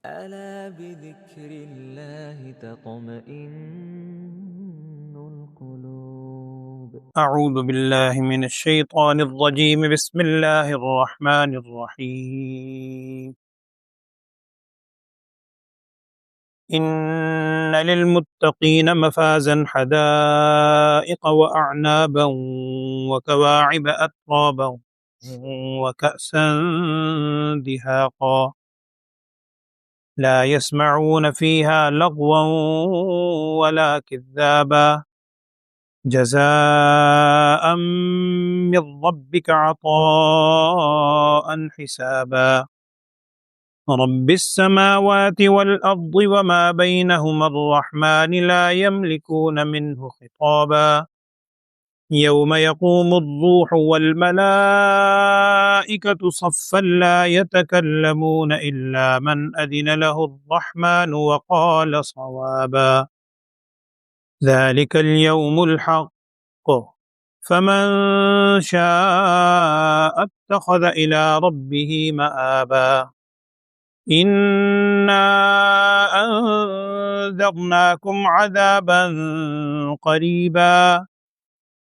ألا بذكر الله تطمئن القلوب. أعوذ بالله من الشيطان الرجيم. بسم الله الرحمن الرحيم. إن للمتقين مفازا حدائق وأعنابا وكواعب أترابا وكأسا دهاقا لا يسمعون فيها لغوا ولا كذابا جزاء من ربك عطاء حسابا رب السماوات والأرض وما بينهما الرحمن لا يملكون منه خطابا يوم يقوم الروح والملائكة صفا لا يتكلمون إلا من أذن له الرحمن وقال صوابا ذلك اليوم الحق فمن شاء اتخذ إلى ربه مآبا إنا أنذرناكم عذابا قريبا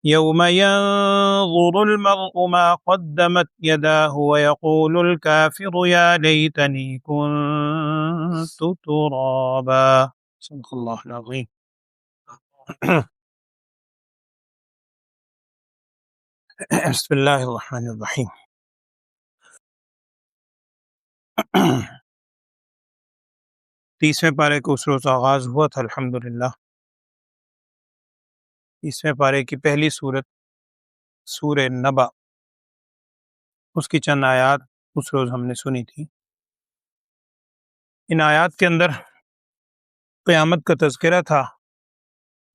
يوم ينظر المرء ما قدمت يداه ويقول الكافر يا ليتني كنت ترابا صدق الله العظيم. بسم اللہ الرحمن الرحیم. تیسویں پارے کو اس روز آغاز ہوا تھا الحمدللہ. تیسویں پارے کی پہلی سورت سورہ نبا، اس کی چند آیات اس روز ہم نے سنی تھی. ان آیات کے اندر قیامت کا تذکرہ تھا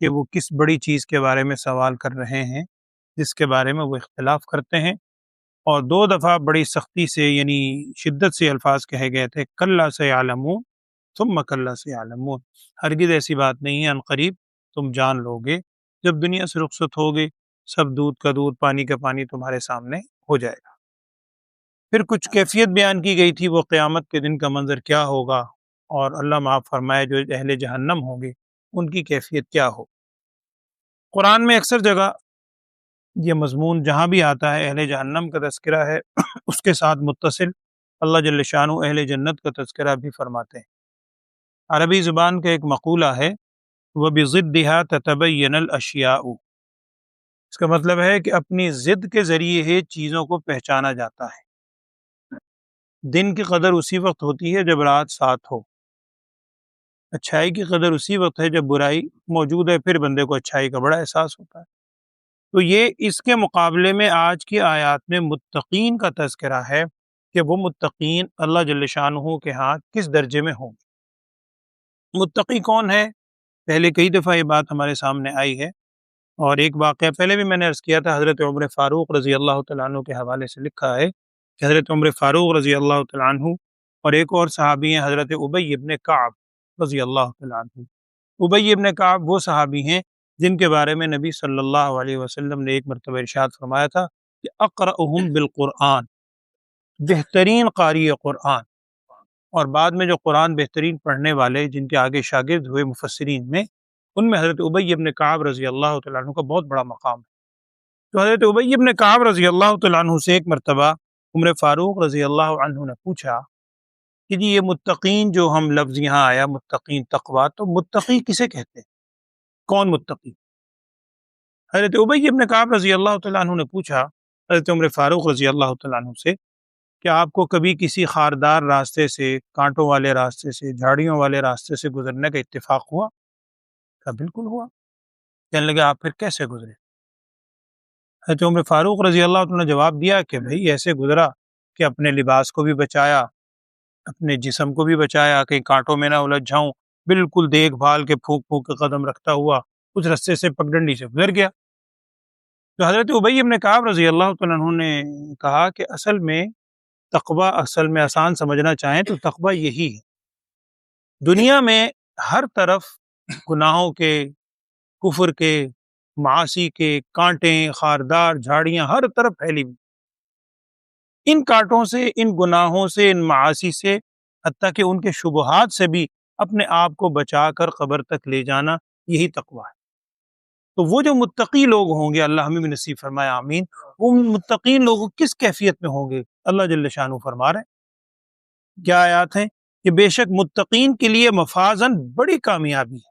کہ وہ کس بڑی چیز کے بارے میں سوال کر رہے ہیں جس کے بارے میں وہ اختلاف کرتے ہیں، اور دو دفعہ بڑی سختی سے یعنی شدت سے الفاظ کہے گئے تھے، کلا سیعلمون ثم کلا سیعلمون، ہرگز ایسی بات نہیں ہے، عنقریب تم جان لو گے. جب دنیا سے رخصت ہوگے سب دودھ کا دودھ پانی کا پانی تمہارے سامنے ہو جائے گا. پھر کچھ کیفیت بیان کی گئی تھی، وہ قیامت کے دن کا منظر کیا ہوگا، اور اللہ معاف فرمائے جو اہل جہنم ہوں گے ان کی کیفیت کیا ہو. قرآن میں اکثر جگہ یہ مضمون جہاں بھی آتا ہے اہل جہنم کا تذکرہ ہے اس کے ساتھ متصل اللہ جل شانہ اہل جنت کا تذکرہ بھی فرماتے ہیں. عربی زبان کا ایک مقولہ ہے وَبِضِدِّهَا تَتَبَيَّنَ الْأَشْيَاءُ، اس کا مطلب ہے کہ اپنی ضد کے ذریعے ہی چیزوں کو پہچانا جاتا ہے. دن کی قدر اسی وقت ہوتی ہے جب رات ساتھ ہو، اچھائی کی قدر اسی وقت ہے جب برائی موجود ہے، پھر بندے کو اچھائی کا بڑا احساس ہوتا ہے. تو یہ اس کے مقابلے میں آج کی آیات میں متقین کا تذکرہ ہے کہ وہ متقین اللہ جل شانہ کے ہاں کس درجے میں ہوں. متقی کون ہے؟ پہلے کئی دفعہ یہ بات ہمارے سامنے آئی ہے، اور ایک واقعہ پہلے بھی میں نے عرض کیا تھا، حضرت عمر فاروق رضی اللہ تعالیٰ عنہ کے حوالے سے لکھا ہے کہ حضرت عمر فاروق رضی اللہ تعالیٰ عنہ اور ایک اور صحابی ہیں حضرت ابی ابن کعب رضی اللہ تعالیٰ عنہ. ابی ابن کعب وہ صحابی ہیں جن کے بارے میں نبی صلی اللہ علیہ وسلم نے ایک مرتبہ ارشاد فرمایا تھا کہ اقرأہم بالقرآن، بہترین قاری قرآن. اور بعد میں جو قرآن بہترین پڑھنے والے جن کے آگے شاگرد ہوئے مفسرین میں، ان میں حضرت ابی ابن کعب رضی اللہ تعالیٰ عنہ کا بہت بڑا مقام ہے. تو حضرت ابی ابن کعب رضی اللہ تعالیٰ عنہ سے ایک مرتبہ عمر فاروق رضی اللہ عنہ نے پوچھا کہ جی یہ متقین جو ہم لفظ یہاں آیا متقین تقویٰ، تو متقی کسے کہتے ہیں، کون متقی؟ حضرت ابی ابن کعب رضی اللہ تعالیٰ عنہ نے پوچھا حضرت عمر فاروق رضی اللہ تعالیٰ عنہ سے کہ آپ کو کبھی کسی خاردار راستے سے، کانٹوں والے راستے سے، جھاڑیوں والے راستے سے گزرنے کا اتفاق ہوا؟ کہا بالکل ہوا. کہنے لگے آپ پھر کیسے گزرے؟ حضرت عمر فاروق رضی اللہ عنہ نے جواب دیا کہ بھئی ایسے گزرا کہ اپنے لباس کو بھی بچایا، اپنے جسم کو بھی بچایا، کہیں کانٹوں میں نہ الجھ جاؤں، بالکل دیکھ بھال کے پھونک پھونک کے قدم رکھتا ہوا اس راستے سے پگڈنڈی سے گزر گیا. تو حضرت ابی ابن کعب رضی اللہ تعالیٰ عنہ نے کہا کہ اصل میں آسان سمجھنا چاہیں تو تقویٰ یہی ہے. دنیا میں ہر طرف گناہوں کے، کفر کے، معاصی کے کانٹے، خاردار جھاڑیاں ہر طرف پھیلی ہوئی. ان کانٹوں سے، ان گناہوں سے، ان معاصی سے حتیٰ کہ ان کے شبہات سے بھی اپنے آپ کو بچا کر قبر تک لے جانا، یہی تقویٰ ہے۔ تو وہ جو متقی لوگ ہوں گے، اللہ ہمیں بھی نصیب فرمائے، آمین، وہ متقین لوگ کس کیفیت میں ہوں گے؟ اللہ جل شانہ فرما رہے ہیں، کیا آیات ہیں کہ بے شک متقین کے لیے مفازن بڑی کامیابی ہے،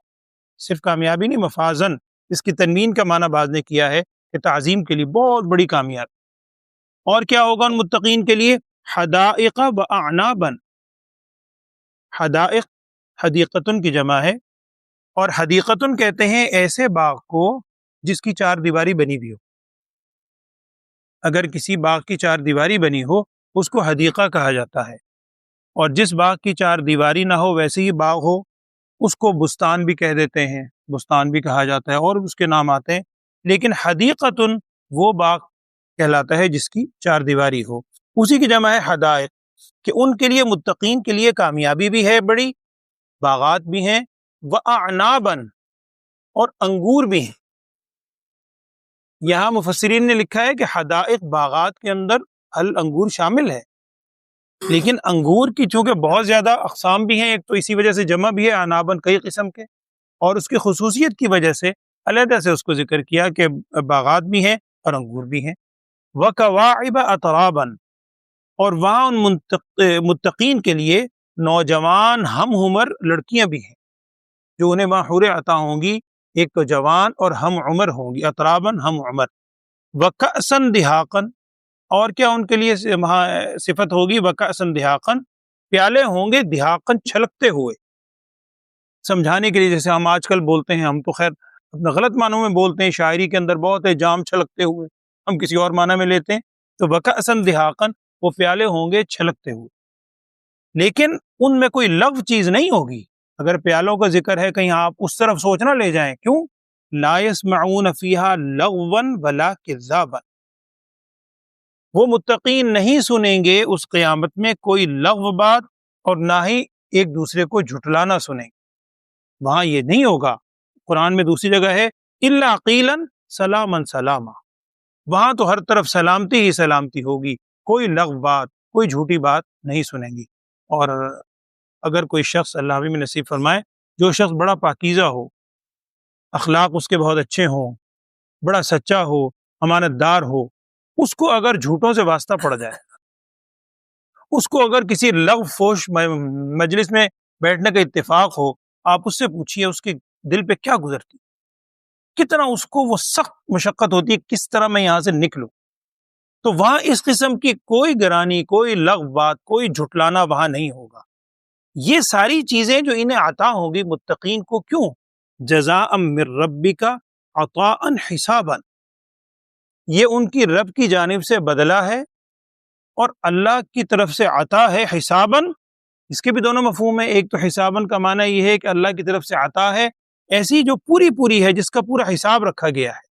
صرف کامیابی نہیں، مفازن، اس کی تنوین کا معنی بعض نے کیا ہے کہ تعظیم کے لیے بہت بڑی کامیابی۔ اور کیا ہوگا ان متقین کے لیے؟ حدائق و اعنابن، حدائق حدیقتن کی جمع ہے، اور حدیقتن کہتے ہیں ایسے باغ کو جس کی چار دیواری بنی بھی ہو۔ اگر کسی باغ کی چار دیواری بنی ہو اس کو حدیقہ کہا جاتا ہے، اور جس باغ کی چار دیواری نہ ہو ویسے ہی باغ ہو اس کو بستان بھی کہہ دیتے ہیں، بستان بھی کہا جاتا ہے اور اس کے نام آتے ہیں، لیکن حدیقتن وہ باغ کہلاتا ہے جس کی چار دیواری ہو، اسی کی جمع ہے حدائق، کہ ان کے لیے متقین کے لیے کامیابی بھی ہے بڑی، باغات بھی ہیں، وَأَعْنَابًا، اور انگور بھی ہیں۔ یہاں مفسرین نے لکھا ہے کہ حدائق باغات کے اندر پھل انگور شامل ہے، لیکن انگور کی چونکہ بہت زیادہ اقسام بھی ہیں، ایک تو اسی وجہ سے جمع بھی ہے عنابن، کئی قسم کے، اور اس کی خصوصیت کی وجہ سے علیحدہ سے اس کو ذکر کیا کہ باغات بھی ہیں اور انگور بھی ہیں۔ وَكَوَاعِبَ أَتْرَابًا، اور وہاں ان متقین کے لیے نوجوان ہم عمر لڑکیاں بھی ہیں جو انہیں وہاں حوریں عطا ہوں گی، ایک تو جوان اور ہم عمر ہوں گی، اطرابن ہم عمر۔ وَكَأْسًا دِحَاقًا، اور کیا ان کے لیے وہاں صفت ہوگی؟ وَكَأْسًا دِحَاقًا، پیالے ہوں گے دِحَاقًا چھلکتے ہوئے، سمجھانے کے لیے جیسے ہم آج کل بولتے ہیں، ہم تو خیر اپنا غلط معنوں میں بولتے ہیں، شاعری کے اندر بہت ہے جام چھلکتے ہوئے، ہم کسی اور معنی میں لیتے ہیں، تو وَكَأْسًا دِحَاقًا، وہ پیالے ہوں گے چھلکتے ہوئے، لیکن ان میں کوئی لغو چیز نہیں ہوگی۔ اگر پیالوں کا ذکر ہے کہیں آپ اس طرف سوچ نہ لے جائیں، کیوں؟ لا يسمعون فیہا لغوا ولا کذابا، وہ متقین نہیں سنیں گے اس قیامت میں کوئی لغو بات اور نہ ہی ایک دوسرے کو جھٹلانا سنیں گے، وہاں یہ نہیں ہوگا۔ قرآن میں دوسری جگہ ہے الا قیلا سلاما سلاما، وہاں تو ہر طرف سلامتی ہی سلامتی ہوگی، کوئی لغو بات، کوئی جھوٹی بات نہیں سنیں گی۔ اور اگر کوئی شخص، اللہ بھی نصیب فرمائے، جو شخص بڑا پاکیزہ ہو، اخلاق اس کے بہت اچھے ہوں، بڑا سچا ہو، امانت دار ہو، اس کو اگر جھوٹوں سے واسطہ پڑ جائے، اس کو اگر کسی لغو فوش مجلس میں بیٹھنے کا اتفاق ہو، آپ اس سے پوچھئے اس کے دل پہ کیا گزرتی، کتنا اس کو وہ سخت مشقت ہوتی ہے کس طرح میں یہاں سے نکلوں، تو وہاں اس قسم کی کوئی گرانی، کوئی لغو بات، کوئی جھٹلانا وہاں نہیں ہوگا۔ یہ ساری چیزیں جو انہیں عطا ہوں گی متقین کو، کیوں؟ جزاء من ربک عطاء حسابا، یہ ان کی رب کی جانب سے بدلہ ہے اور اللہ کی طرف سے عطا ہے حساباً، اس کے بھی دونوں مفہوم ہیں، ایک تو حساباً کا معنی یہ ہے کہ اللہ کی طرف سے عطا ہے ایسی جو پوری پوری ہے، جس کا پورا حساب رکھا گیا ہے۔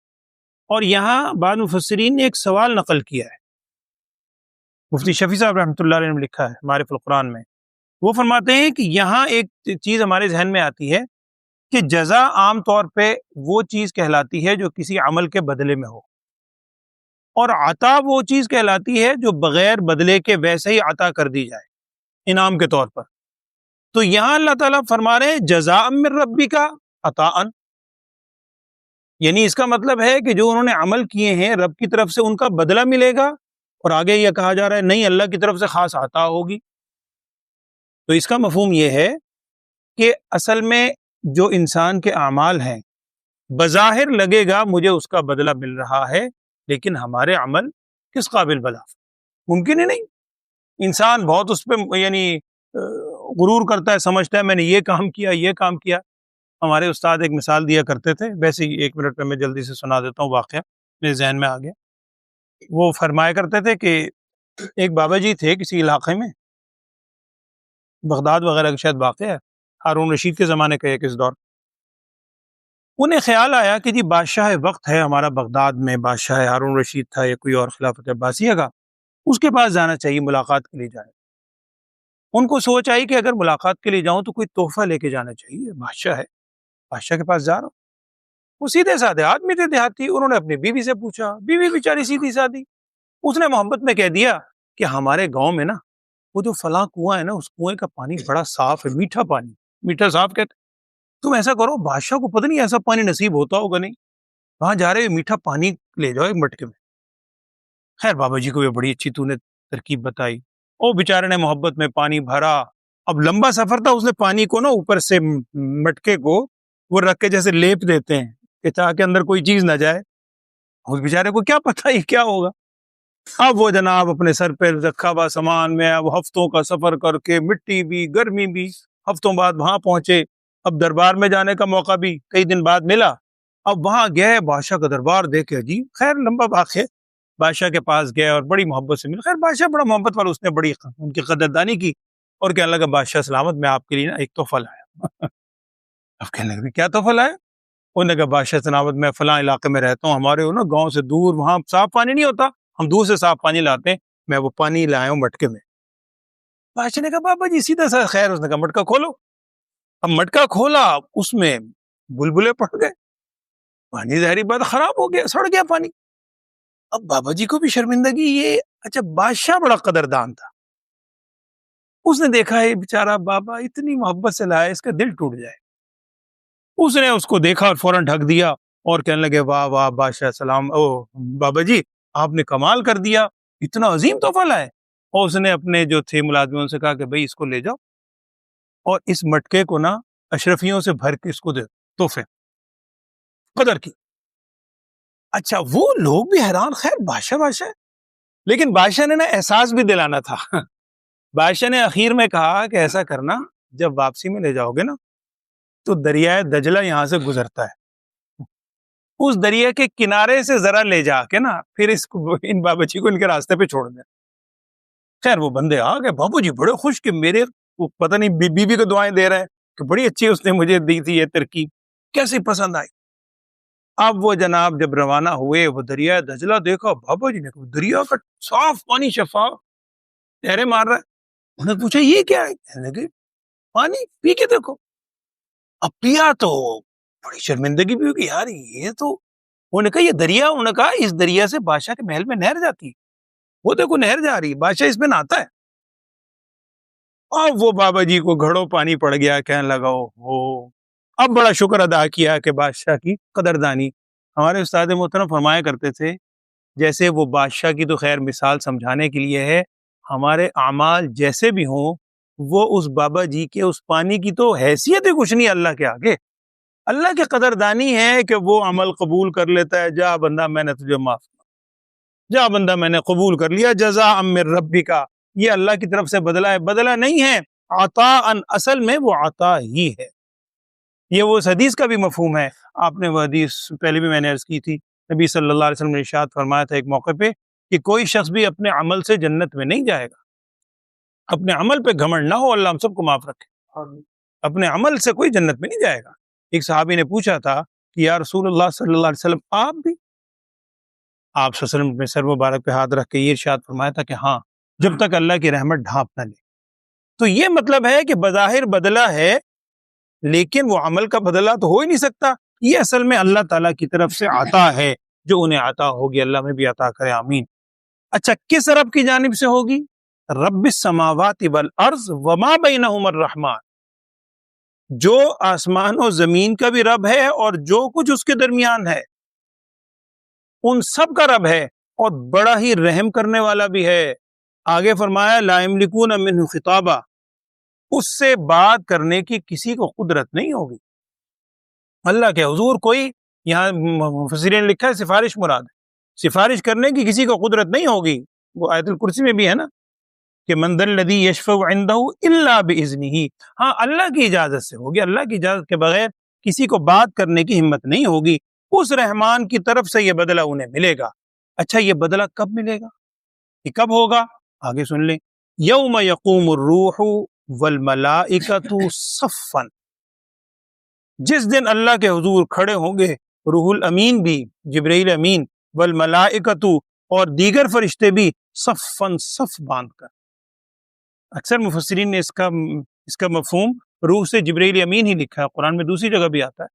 اور یہاں بعض مفسرین نے ایک سوال نقل کیا ہے، مفتی شفیع صاحب رحمۃ اللہ علیہ نے لکھا ہے معارف القرآن میں، وہ فرماتے ہیں کہ یہاں ایک چیز ہمارے ذہن میں آتی ہے کہ جزا عام طور پہ وہ چیز کہلاتی ہے جو کسی عمل کے بدلے میں ہو، اور عطا وہ چیز کہلاتی ہے جو بغیر بدلے کے ویسے ہی عطا کر دی جائے انعام کے طور پر۔ تو یہاں اللہ تعالیٰ فرما رہے ہیں جزاء من ربک عطاء، یعنی اس کا مطلب ہے کہ جو انہوں نے عمل کیے ہیں رب کی طرف سے ان کا بدلہ ملے گا، اور آگے یہ کہا جا رہا ہے نہیں، اللہ کی طرف سے خاص عطا ہوگی۔ تو اس کا مفہوم یہ ہے کہ اصل میں جو انسان کے اعمال ہیں بظاہر لگے گا مجھے اس کا بدلہ مل رہا ہے، لیکن ہمارے عمل کس قابل بلا، ممکن ہی نہیں۔ انسان بہت اس پہ یعنی غرور کرتا ہے، سمجھتا ہے میں نے یہ کام کیا، یہ کام کیا۔ ہمارے استاد ایک مثال دیا کرتے تھے، ویسے ہی 1 منٹ میں جلدی سے سنا دیتا ہوں، واقعہ میرے ذہن میں آ گیا۔ وہ فرمایا کرتے تھے کہ ایک بابا جی تھے کسی علاقے میں، بغداد وغیرہ کا شاید واقع ہے، ہارون رشید کے زمانے کا ایک اس دور، انہیں خیال آیا کہ جی بادشاہ وقت ہے ہمارا بغداد میں، بادشاہ ہارون رشید تھا یا کوئی اور خلافت عباسیہ کا، اس کے پاس جانا چاہیے، ملاقات کے لیے جائے۔ ان کو سوچ آئی کہ اگر ملاقات کے لیے جاؤں تو کوئی تحفہ لے کے جانا چاہیے، بادشاہ ہے، بادشاہ کے پاس جا رہا ہوں۔ وہ سیدھے سادے آدمی تھے، دیہاتی، انہوں نے اپنی بیوی سے پوچھا، بیوی بیچاری سیدھی سادی، اس نے محبت میں کہہ دیا کہ ہمارے گاؤں میں نا وہ جو فلاں کنواں ہے نا اس کنویں کا پانی بڑا صاف ہے، میٹھا پانی، میٹھا صاف کہتے، تم ایسا کرو بادشاہ کو پتہ نہیں ایسا پانی نصیب ہوتا ہوگا نہیں، وہاں جا رہے میٹھا پانی لے جاؤ ایک مٹکے میں۔ خیر بابا جی کو یہ بڑی اچھی تو نے ترکیب بتائی، او بیچارے نے محبت میں پانی بھرا، اب لمبا سفر تھا، اس نے پانی کو نا اوپر سے مٹکے کو وہ رکھ کے جیسے لیپ دیتے ہیں کہ تاکہ اندر کوئی چیز نہ جائے، اس بیچارے کو کیا پتہ یہ کیا ہوگا۔ اب وہ جناب اپنے سر پہ رکھا ہوا سامان میں اب ہفتوں کا سفر کر کے، مٹی بھی گرمی بھی، ہفتوں بعد وہاں پہنچے، اب دربار میں جانے کا موقع بھی کئی دن بعد ملا، اب وہاں گئے بادشاہ کا دربار دیکھے، جی خیر لمبا واقعہ، بادشاہ کے پاس گئے اور بڑی محبت سے ملے، خیر بادشاہ بڑا محبت والا، اس نے بڑی ان کی قدردانی کی اور کہنے لگا بادشاہ سلامت، میں آپ کے لیے نا ایک تحفہ لایا۔ اب کہنے لگے کیا تحفہ لایا؟ انہوں نے کہا بادشاہ سلامت میں فلاں علاقے میں رہتا ہوں، ہمارے نا گاؤں سے دور وہاں صاف پانی نہیں ہوتا، ہم دور سے صاف پانی لاتے ہیں، میں وہ پانی لایا ہوں مٹکے میں۔ بادشاہ نے کہا بابا جی سیدھا سا خیر، اس نے کہا مٹکا کھولو، اب مٹکا کھولا، اس میں بلبلے پڑ گئے، پانی ظاہری بات خراب ہو گیا، سڑ گیا پانی۔ اب بابا جی کو بھی شرمندگی، یہ اچھا بادشاہ بڑا قدردان تھا، اس نے دیکھا ہے بیچارہ بابا اتنی محبت سے لایا، اس کا دل ٹوٹ جائے، اس نے اس کو دیکھا اور فوراً ڈھک دیا اور کہنے لگے واہ واہ بادشاہ سلام، او بابا جی آپ نے کمال کر دیا، اتنا عظیم تحفہ لائے۔ اور اس نے اپنے جو تھے ملازموں سے کہا کہ بھئی اس کو لے جاؤ اور اس مٹکے کو نا اشرفیوں سے بھر کے اس کو دے دو، تحفے قدر کی۔ اچھا وہ لوگ بھی حیران، خیر بادشاہ، لیکن بادشاہ نے نا احساس بھی دلانا تھا۔ بادشاہ نے اخیر میں کہا کہ ایسا کرنا، جب واپسی میں لے جاؤ گے نا تو دریائے دجلہ یہاں سے گزرتا ہے، اس دریا کے کنارے سے ذرا لے جا کے نا پھر اس کو ان بابا جی کو ان کے راستے پہ چھوڑ دیں۔ خیر وہ بندے آ گئے، بابا جی بڑے خوش کہ میرے پتہ نہیں بیوی کو دعائیں دے رہے ہیں کہ بڑی اچھی اس نے مجھے دی تھی یہ ترکیب، کیسی پسند آئی۔ اب وہ جناب جب روانہ ہوئے، وہ دریائے دجلہ دیکھا، بابا جی نے کہا دریا کا صاف پانی، شفاف، لہریں مار رہا ہے۔ انہوں نے پوچھا یہ کیا ہے؟ کہنے لگے پانی پی کے دیکھو۔ اب پیا تو بڑی شرمندگی بھی ہوگی، یار یہ تو، انہوں نے کہا یہ دریا، انہوں نے کہا اس دریا سے بادشاہ کے محل میں نہر جاتی ہے، وہ دیکھو نہر جا رہی ہے، بادشاہ اس میں نہاتا ہے۔ اب وہ بابا جی کو گھڑوں پانی پڑ گیا، کہنے لگا ہو، اب بڑا شکر ادا کیا کہ بادشاہ کی قدردانی۔ ہمارے استاد محترم فرمایا کرتے تھے، جیسے وہ بادشاہ کی تو خیر مثال سمجھانے کے لیے ہے، ہمارے اعمال جیسے بھی ہوں وہ اس بابا جی کے اس پانی کی تو حیثیت ہی کچھ نہیں اللہ کے آگے۔ اللہ کی قدردانی ہے کہ وہ عمل قبول کر لیتا ہے، جا بندہ میں نے تجھے معاف کیا، جا بندہ میں نے قبول کر لیا، جزاء من ربک، یہ اللہ کی طرف سے بدلہ ہے، بدلہ نہیں ہے، عطاء، اصل میں وہ عطا ہی ہے۔ یہ وہ اس حدیث کا بھی مفہوم ہے، آپ نے وہ حدیث پہلے بھی میں نے عرض کی تھی، نبی صلی اللہ علیہ وسلم نے ارشاد فرمایا تھا ایک موقع پہ کہ کوئی شخص بھی اپنے عمل سے جنت میں نہیں جائے گا، اپنے عمل پہ گھمنڈ نہ ہو، اللہ ہم سب کو معاف رکھے، اپنے عمل سے کوئی جنت میں نہیں جائے گا۔ ایک صحابی نے پوچھا تھا کہ یا رسول اللہ صلی اللہ علیہ وسلم آپ بھی؟ آپ صلی اللہ علیہ وسلم نے سر مبارک پہ ہاتھ رکھ کے یہ ارشاد فرمایا تھا کہ ہاں، جب تک اللہ کی رحمت ڈھانپ نہ لے۔ تو یہ مطلب ہے کہ بظاہر بدلہ ہے لیکن وہ عمل کا بدلہ تو ہو ہی نہیں سکتا، یہ اصل میں اللہ تعالیٰ کی طرف سے عطا ہے، جو انہیں عطا ہوگی اللہ میں بھی عطا کرے، آمین۔ اچھا کس رب کی جانب سے ہوگی؟ رب السماوات والارض وما بینہما الرحمن، جو آسمان و زمین کا بھی رب ہے اور جو کچھ اس کے درمیان ہے ان سب کا رب ہے، اور بڑا ہی رحم کرنے والا بھی ہے۔ آگے فرمایا لا یملکون منہ خطابا، اس سے بات کرنے کی کسی کو قدرت نہیں ہوگی۔ اللہ کے حضور کوئی، یہاں مفسرین نے لکھا ہے سفارش مراد ہے، سفارش کرنے کی کسی کو قدرت نہیں ہوگی، وہ آیت الکرسی میں بھی ہے نا کہ من ذا الذی یشفع عنده الا باذنہ، ہاں اللہ کی اجازت سے ہوگی، اللہ کی اجازت کے بغیر کسی کو بات کرنے کی ہمت نہیں ہوگی، اس رحمان کی طرف سے یہ بدلہ انہیں ملے گا۔ اچھا یہ بدلہ کب ملے گا، یہ کب ہوگا؟ آگے سن لیں، یوم یقوم الروح والملائکۃ صفا، جس دن اللہ کے حضور کھڑے ہوں گے روح الامین بھی، جبرائیل امین، والملائکۃ اور دیگر فرشتے بھی، صفاً صف باندھ کر۔ اکثر مفسرین نے اس کا مفہوم روح سے جبرائیل امین ہی لکھا ہے، قرآن میں دوسری جگہ بھی آتا ہے،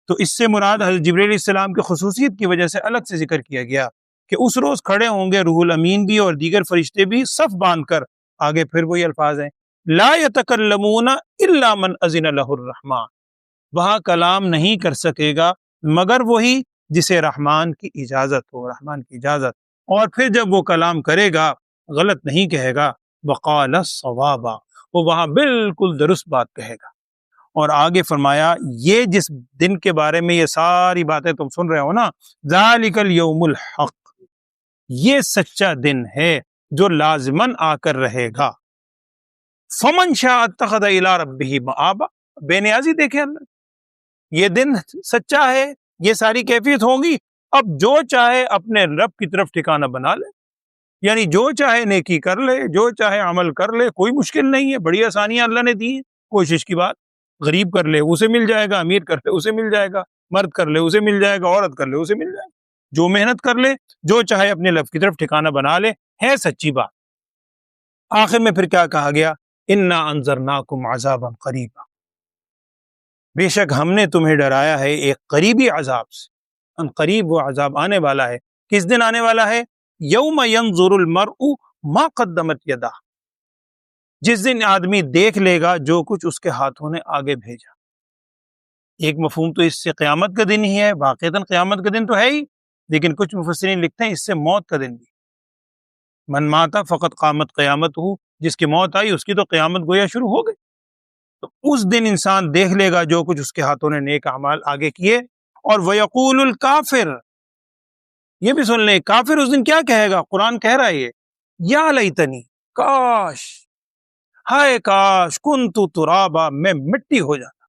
تو اس سے مراد حضرت جبرائیل علیہ السلام کی خصوصیت کی وجہ سے الگ سے ذکر کیا گیا کہ اس روز کھڑے ہوں گے روح الامین بھی اور دیگر فرشتے بھی صف باندھ کر، آگے پھر وہی الفاظ ہیں لا یتکلمون الا من اذن لہ الرحمن، وہاں کلام نہیں کر سکے گا مگر وہی جسے رحمان کی اجازت ہو، رحمان کی اجازت، اور پھر جب وہ کلام کرے گا غلط نہیں کہے گا، وقال الصوابا، وہ وہاں بالکل درست بات کہے گا۔ اور آگے فرمایا یہ جس دن کے بارے میں یہ ساری باتیں تم سن رہے ہو نا، ذالک الیوم الحق، یہ سچا دن ہے جو لازماً آ کر رہے گا۔ فمن شاء اتخذ الی ربہ مآبا، بے نیازی دیکھے اللہ، یہ دن سچا ہے، یہ ساری کیفیت ہوگی، اب جو چاہے اپنے رب کی طرف ٹھکانہ بنا لے، یعنی جو چاہے نیکی کر لے، جو چاہے عمل کر لے، کوئی مشکل نہیں ہے، بڑی آسانیاں اللہ نے دی ہیں، کوشش کی بات، غریب کر لے اسے مل جائے گا، امیر کر لے اسے مل جائے گا، مرد کر لے اسے مل جائے گا، عورت کر لے اسے مل جائے گا، جو محنت کر لے، جو چاہے اپنے رب کی طرف ٹھکانہ بنا لے، ہے سچی بات۔ آخر میں پھر کیا کہا گیا؟ انا انذرناکم عذابا قریبا، بے شک ہم نے تمہیں ڈرایا ہے ایک قریبی عذاب سے، ان قریب وہ عذاب آنے والا ہے۔ کس دن آنے والا ہے؟ یوم ینظر المرء ما قدمت یدہ، جس دن آدمی دیکھ لے گا جو کچھ اس کے ہاتھوں نے آگے بھیجا۔ ایک مفہوم تو اس سے قیامت کا دن ہی ہے، واقعتاً قیامت کا دن تو ہے ہی، لیکن کچھ مفسرین لکھتے ہیں اس سے موت کا دن بھی۔ من ماتا فقط قامت قیامت ہو، جس کی موت آئی اس کی تو قیامت گویا شروع ہو گئی۔ تو اس دن انسان دیکھ لے گا جو کچھ اس کے ہاتھوں نے نیک اعمال آگے کیے، اور وَيَقُولُ الْكَافِرُ، یہ بھی سن لیں، کافر اس دن کیا کہے گا؟ قرآن کہہ رہا ہے یہ، یا لیتنی، کاش، ہائے کاش، کنت ترابا، میں مٹی ہو جاتا۔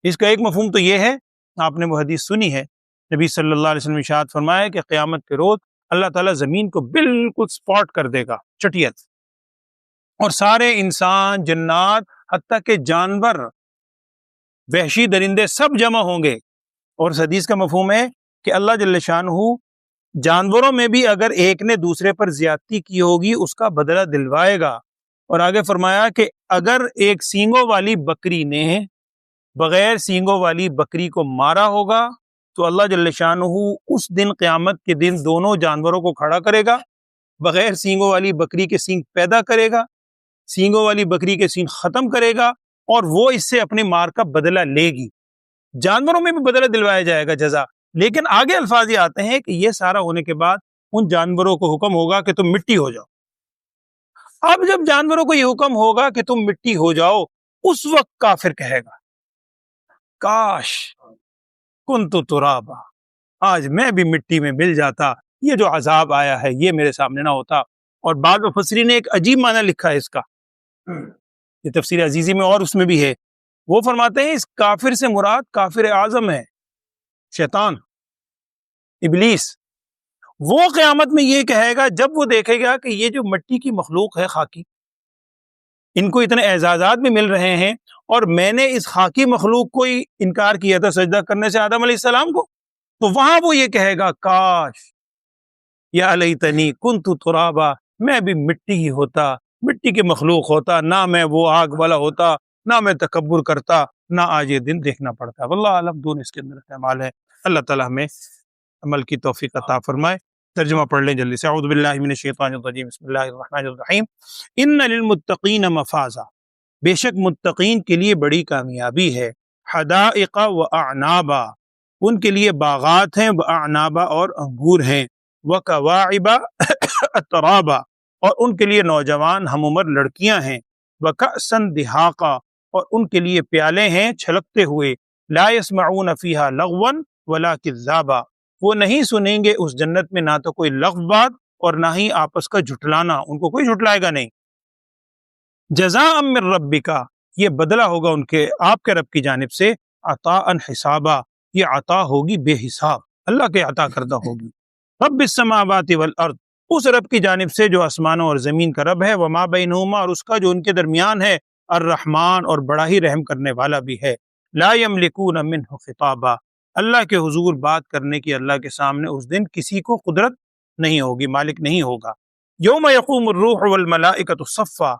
اس کا ایک مفہوم تو یہ ہے، آپ نے وہ حدیث سنی ہے، نبی صلی اللہ علیہ وسلم ارشاد فرمایا کہ قیامت کے روز اللہ تعالیٰ زمین کو بالکل سپاٹ کر دے گا، چٹیت، اور سارے انسان، جنات، حتیٰ کہ جانور، وحشی درندے سب جمع ہوں گے۔ اور اس حدیث کا مفہوم ہے کہ اللہ جل شانہ جانوروں میں بھی اگر ایک نے دوسرے پر زیادتی کی ہوگی اس کا بدلہ دلوائے گا۔ اور آگے فرمایا کہ اگر ایک سینگوں والی بکری نے بغیر سینگوں والی بکری کو مارا ہوگا تو اللہ جل شانہ اس دن قیامت کے دن دونوں جانوروں کو کھڑا کرے گا، بغیر سینگوں والی بکری کے سینگ پیدا کرے گا، سینگوں والی بکری کے سینگ ختم کرے گا، اور وہ اس سے اپنے مار کا بدلہ لے گی۔ جانوروں میں بھی بدلہ دلوایا جائے گا، جزا۔ لیکن آگے الفاظ یہ آتے ہیں کہ یہ سارا ہونے کے بعد ان جانوروں کو حکم ہوگا کہ تم مٹی ہو جاؤ۔ اب جب جانوروں کو یہ حکم ہوگا کہ تم مٹی ہو جاؤ، اس وقت کافر کہے گا کاش کنت ترابا، آج میں بھی مٹی میں مل جاتا، یہ جو عذاب آیا ہے یہ میرے سامنے نہ ہوتا۔ اور بعض مفسرین نے ایک عجیب معنی لکھا ہے اس کا، یہ تفسیر عزیزی میں اور اس میں بھی ہے، وہ فرماتے ہیں اس کافر سے مراد کافر اعظم ہے، شیطان، ابلیس۔ وہ قیامت میں یہ کہے گا جب وہ دیکھے گا کہ یہ جو مٹی کی مخلوق ہے، خاکی، ان کو اتنے اعزازات بھی مل رہے ہیں، اور میں نے اس خاکی مخلوق کو ہی انکار کیا تھا سجدہ کرنے سے آدم علیہ السلام کو، تو وہاں وہ یہ کہے گا کاش، یا لیتنی کنت ترابا، میں بھی مٹی ہی ہوتا، مٹی کی مخلوق ہوتا، نہ میں وہ آگ والا ہوتا، نہ میں تکبر کرتا، نہ آج یہ دن دیکھنا پڑتا۔ واللہ اعلم، دون اس کے اندر استعمال ہے۔ اللہ تعالیٰ ہمیں عمل کی توفیق عطا فرمائے۔ ترجمہ پڑھ لیں جلدی سے۔ اعوذ باللہ من الشیطان الرجیم، بسم اللہ الرحمن الرحیم۔ ان للمتقین مفازا، بے شک متقین کے لیے بڑی کامیابی ہے، حدائق و اعنابا، ان کے لیے باغات ہیں، واعنابا اور انگور ہیں، وکواعب اترابا، اور ان کے لیے نوجوان ہم عمر لڑکیاں ہیں، وکأسا دہاقا، اور ان کے لیے پیالے ہیں چھلکتے ہوئے، لا یسمعون فیہا لغوا ولا کذابا، وہ نہیں سنیں گے اس جنت میں نہ تو کوئی لغو بات اور نہ ہی آپس کا جھٹلانا، ان کو کوئی جھٹلائے گا نہیں۔ جزاء من ربک، یہ بدلہ ہوگا ان کے آپ کے رب کی جانب سے، عطاء حسابا، یہ عطا ہوگی بے حساب، اللہ کے عطا کردہ ہوگی۔ رب السماوات والارض، اس رب کی جانب سے جو آسمانوں اور زمین کا رب ہے، وما بینہما، اور اس کا جو ان کے درمیان ہے، الرحمن، اور بڑا ہی رحم کرنے والا بھی ہے۔ لا یملکون منہ خطابا، اللہ کے حضور بات کرنے کی اللہ کے سامنے اس دن کسی کو قدرت نہیں ہوگی، مالک نہیں ہوگا۔ یوم یقوم الروح والملائکۃ صفا،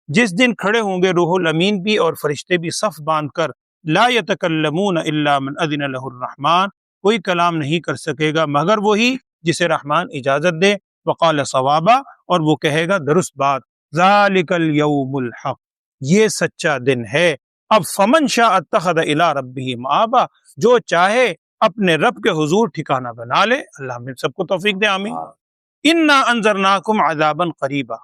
جس دن کھڑے ہوں گے روح الامین بھی اور فرشتے بھی صف باندھ کر، لا یتکلمون الا من اذن لہ الرحمن، کوئی کلام نہیں کر سکے گا مگر وہی جسے رحمان اجازت دے، وقال صوابا، اور وہ کہے گا درست بات، ذالک الیوم الحق، یہ سچا دن ہے۔ اب فمن شاء اتخذ الی ربہ مآبا، جو چاہے اپنے رب کے حضور ٹھکانہ بنا لے۔ اللہ ہم سب کو توفیق دے، آمین۔ انا انذرناکم عذابا قریبا،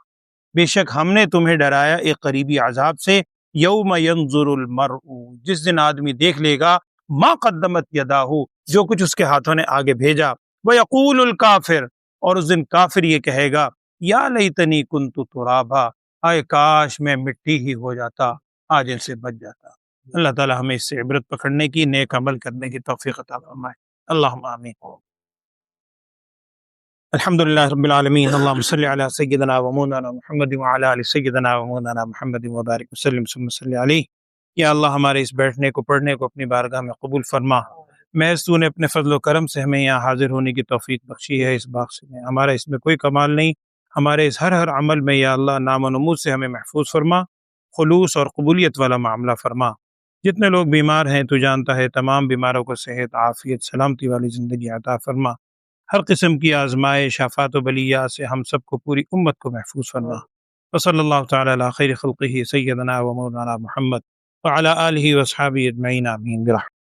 بے شک ہم نے تمہیں ڈرایا ایک قریبی عذاب سے، یوم ینظر المرء، جس دن آدمی دیکھ لے گا، ما قدمت یداہ، جو کچھ اس کے ہاتھوں نے آگے بھیجا، ویقول الکافر، اور اس دن کافر یہ کہے گا، یا لیتنی کنت ترابا، اے کاش میں مٹی ہی ہو جاتا، آج ان سے بچ جاتا۔ اللہ تعالی ہمیں اس سے عبرت پکڑنے کی، نیک عمل کرنے کی توفیق عطا فرمائے، اللہم آمین۔ الحمد للہ رب العالمین، اللہم صلی علی سیدنا و مولانا محمد وعلی آل سیدنا و مولانا محمد وبارک وسلم ثم صلی علیہ۔ یا اللہ ہمارے اس بیٹھنے کو پڑھنے کو اپنی بارگاہ میں قبول فرما۔ محض تو نے اپنے فضل و کرم سے ہمیں یہاں حاضر ہونے کی توفیق بخشی ہے اس باغ میں، ہمارا اس میں کوئی کمال نہیں، ہمارے اس ہر عمل میں یا اللہ نام و نمود سے ہمیں محفوظ فرما، خلوص اور قبولیت والا معاملہ فرما۔ جتنے لوگ بیمار ہیں تو جانتا ہے، تمام بیماروں کو صحت، عافیت، سلامتی والی زندگی عطا فرما۔ ہر قسم کی آزمائش، آفات و بلیات سے ہم سب کو، پوری امت کو محفوظ فرما۔ وصلی اللہ تعالی علی خیر خلقہ سیدنا و مولانا محمد وعلی آلہ واصحابہ اجمعین، آمین برحمتہ۔